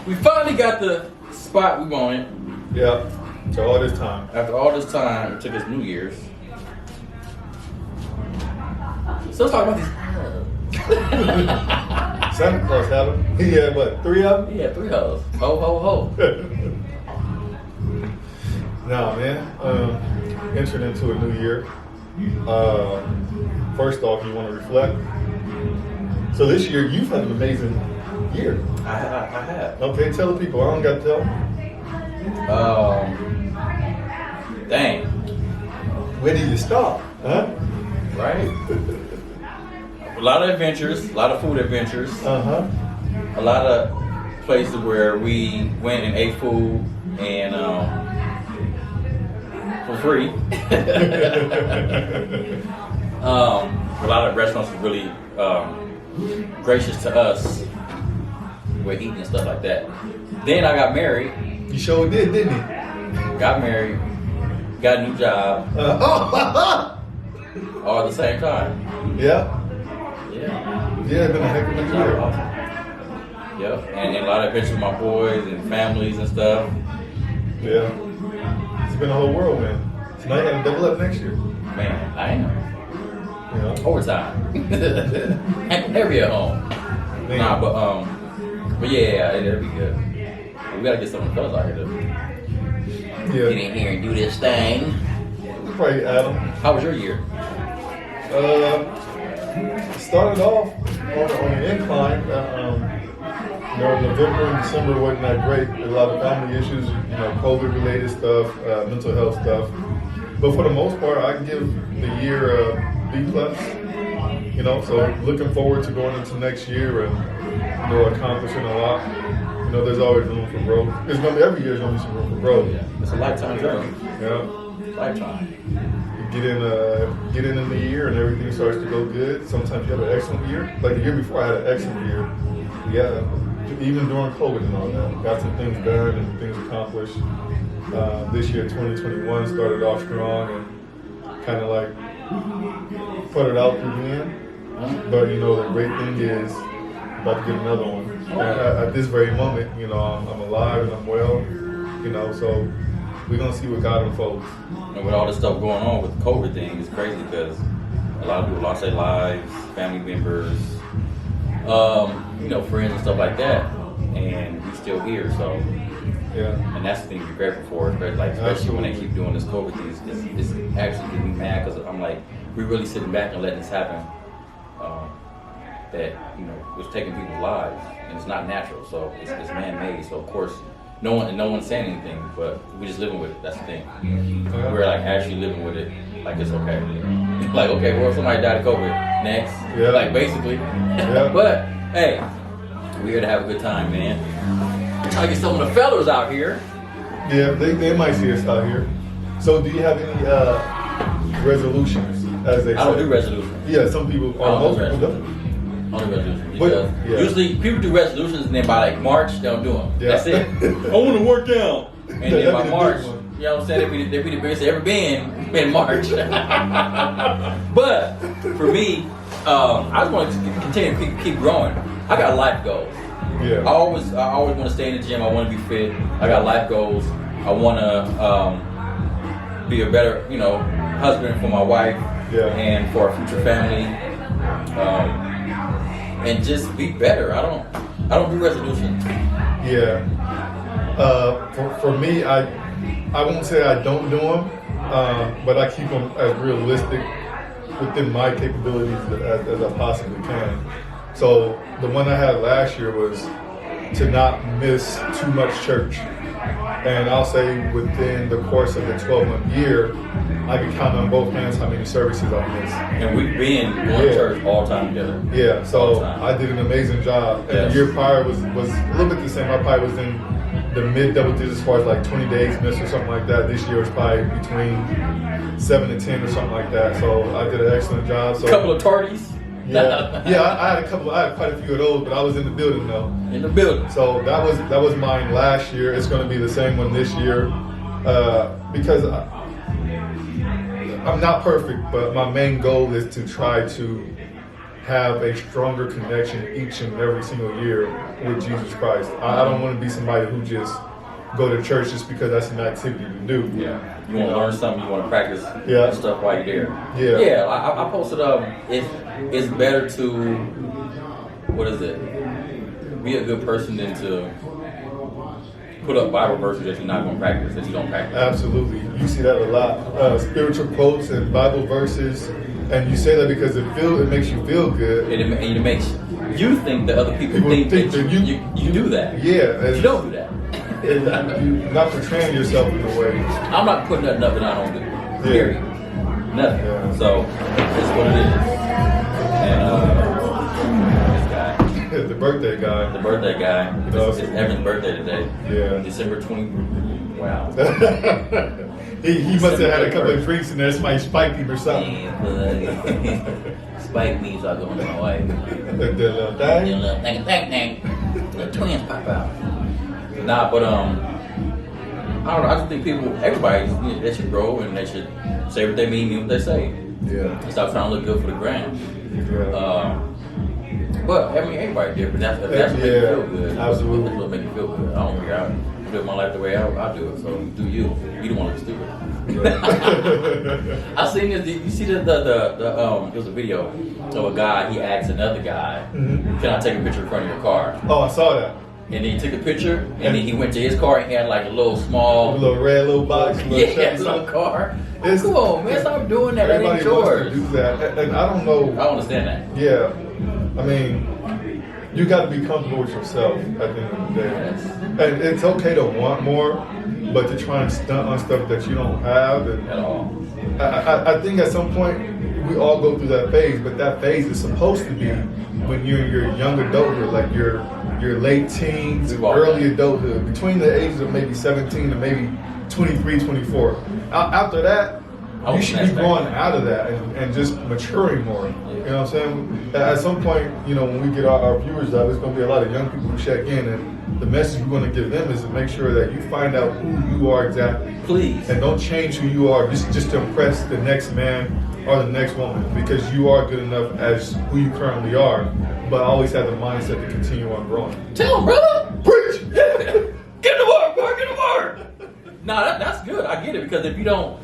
We finally got the spot we wanted. Yeah. So all this time. After all this time, it took us New Year's. So let's talk about these. Santa Claus had them. He had what, 3 of them? He had 3 hoes. Ho, ho, ho. Nah, man. Entering into a new year. First off, you want to reflect. So this year, you've had an amazing year. I have. Okay, tell the people. I don't got to tell them. Dang. Where do you start? Huh? Right? A lot of adventures, a lot of food adventures. Uh-huh. A lot of places where we went and ate food and for free. A lot of restaurants were really gracious to us with eating and stuff like that. Then I got married. You sure did, didn't you? Got married, got a new job, all at the same time. Yeah? Yeah. Yeah, it's been a heck of a year. Yep, and a lot of adventures with my boys and families and stuff. Yeah. It's been a whole whirlwind. So now you got to double up next year. Man, I am. You know? Overtime. Every at home. Man. Nah, but yeah, it'll be good. We gotta get some of the fellas out here to Yeah. get in here and do this thing. Probably Adam. How was your year? Started off on the incline. November and December wasn't that great. A lot of family issues, COVID related stuff, mental health stuff. But for the most part, I give the year a B+. So looking forward to going into next year and accomplishing a lot. There's always room for growth. Every year there's gonna be some room for growth. Yeah, it's a lifetime journey. Yeah. Lifetime. Get in the year and everything starts to go good. Sometimes you have an excellent year. Like the year before, I had an excellent year. Yeah, even during COVID and all that, got some things done and things accomplished. This year, 2021, started off strong and kind of like put it out through the end. But the great thing is about to get another one. At this very moment, I'm alive and I'm well. So we're gonna see what God unfolds. And with all this stuff going on with the COVID thing, it's crazy because a lot of people lost their lives, family members, friends and stuff like that, and we're still here. So, yeah. And that's the thing to be grateful for, especially when they keep doing this COVID thing. It's actually getting me mad because I'm like, we're really sitting back and letting this happen. That it's taking people's lives, and it's not natural. So it's man-made. So of course. No one's saying anything, but we just living with it. That's the thing. We're like actually living with it, like it's okay. Like okay, well if somebody died of COVID, next. Yeah. Like basically. Yeah. But hey, we're here to have a good time, man. We're trying to get some of the fellas out here. Yeah, they might see us out here. So do you have any resolutions, as they say? I don't do resolutions. Yeah, some people most people don't. Only resolutions. But, usually people do resolutions and then by like March they don't do them. Yeah. That's it. I want to work out. And then by March, one. you know what I'm saying? They be the biggest they ever been in March. But for me, I just want to continue to keep growing. I got life goals. Yeah. I always want to stay in the gym. I want to be fit. I got life goals. I want to be a better, husband for my wife and for our future family. And just be better. I don't do resolutions. Yeah. For me, I won't say I don't do them, but I keep them as realistic within my capabilities as I possibly can. So the one I had last year was to not miss too much church. And I'll say within the course of the 12-month year, I can count on both hands how many services I've missed. And we've been going to church all the time together. Yeah, so I did an amazing job. And the year prior was a little bit the same. I probably was in the mid double digits as far as like 20 days missed or something like that. This year was probably between 7 and 10 or something like that. So I did an excellent job. So a couple of tardies. Yeah, I had quite a few of those, but I was in the building though. In the building. So that was mine last year. It's going to be the same one this year, because I'm not perfect, but my main goal is to try to have a stronger connection each and every single year with Jesus Christ. I don't want to be somebody who just go to church just because that's an activity to do. Yeah. You want to learn something, you want to practice Yeah. stuff while you're there. Yeah. Yeah, I posted it's better to, what is it? Be a good person than to put up Bible verses that you're not going to practice, that you don't practice. Absolutely. You see that a lot. Spiritual quotes and Bible verses. And you say that because it makes you feel good. And it makes you think that other people think that you do that. Yeah. But you don't do that. You're not portraying yourself in a way. I'm not putting nothing up that I don't do. Period. Nothing. Yeah. So it's what it is. And this guy, The birthday guy. the birthday guy, it's Evan's birthday today. Yeah. December 20. Wow. he must have had a couple of drinks in there. Somebody spiked him or something. Spike me, so I go into my wife. The little thing. The twins pop out. Nah, but I don't know. I just think everybody, they should grow and they should say what they mean what they say. Yeah. And stop trying to look good for the gram. Yeah. But I mean, everybody different. That's what makes you feel good. Absolutely. That's what makes you feel good. I don't figure out. I live my life the way I do it. So do you? You don't want to be stupid. I seen this. You see there was a video of a guy. He asked another guy, "Can I take a picture in front of your car?" Oh, I saw that. And then he took a picture, and then he went to his car and he had like a little small, A little red little box. little car. Come on, man, stop doing that. That ain't Everybody wants yours. to do that, and I don't know. I don't understand that. Yeah, I mean, you got to be comfortable with yourself at the end of the day. Yes. And it's okay to want more, but to try and stunt on stuff that you don't have. And At all. I think at some point we all go through that phase, but that phase is supposed to be when you're in your young adulthood, like your late teens, early adulthood, between the ages of maybe 17 and maybe 23, 24. After that, you should be growing out of that and just maturing more. You know what I'm saying? At some point, when we get our viewers up, there's going to be a lot of young people who check in, and the message we're going to give them is to make sure that you find out who you are exactly. Please. And don't change who you are just to impress the next man or the next woman, because you are good enough as who you currently are, but always have the mindset to continue on growing. Tell him, brother. Preach! Get to work, boy. Get to work. Nah, that's good. I get it, because if you don't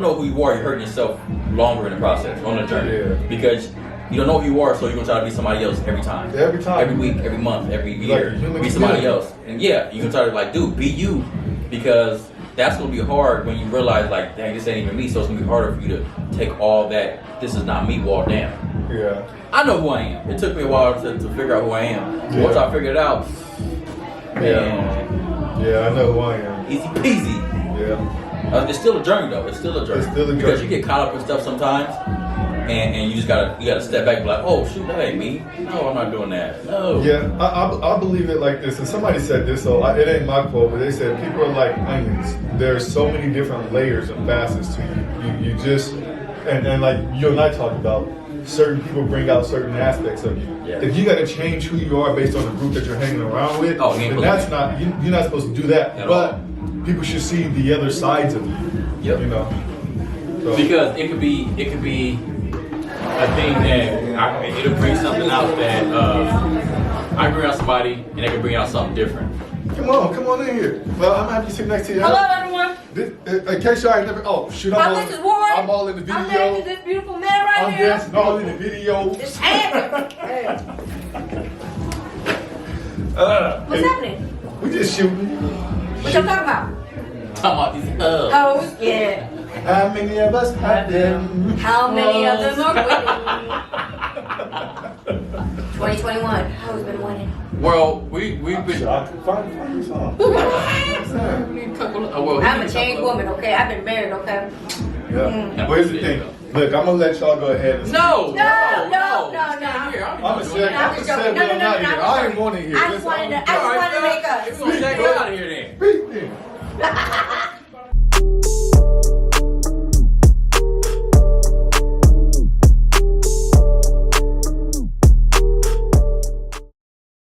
know who you are, you're hurting yourself longer in the process, on the journey. Yeah. Because you don't know who you are, so you're gonna try to be somebody else every time. Every time. Every week, every month, every year. Like a human be somebody being. else. And yeah, you're gonna try to be you, because that's gonna be hard when you realize dang, this ain't even me, so it's gonna be harder for you to take all that, this is not me, wall down. Yeah. I know who I am. It took me a while to figure out who I am. Yeah. Once I figured it out, man, Yeah, I know who I am. easy peasy. Yeah. It's still a journey though. It's still a journey. It's still a Because journey. you get caught up in stuff sometimes, and you just gotta step back and be like, oh shoot, that ain't me. No, I'm not doing that. No. Yeah, I believe it like this. And somebody said this, so it ain't my quote, but they said people are like onions. There's so many different layers and facets to you. You just, and like you and I talked about, certain people bring out certain aspects of you. Yeah. If you got to change who you are based on the group that you're hanging around with, then that's not, you're not supposed to do that. But people should see the other sides of you. Yep. So. Because it could be a thing that it'll bring something out that I bring out somebody and they can bring out something different. Come on in here. Well, I'm happy to sit next to you. Hello, everyone. In case y'all ain't never, I'm all in the video. I'm married to this beautiful man right I'm here. dancing all in the video. It's handsome. Hey. What's happening? We just shooting. What y'all talking about? Talking about these Oh, yeah. How many of us have them? How many of them are winning? 2021. How's been winning? Well, we've been. I can find me some. I'm a changed woman, okay? I've been married, okay? Yeah. Well, here's the thing. Look, I'm gonna let y'all go ahead and No. No. I'm gonna say, No, I'm just joking. No, I ain't want to hear. I just wanted to make We're gonna go out of here then. Speak then.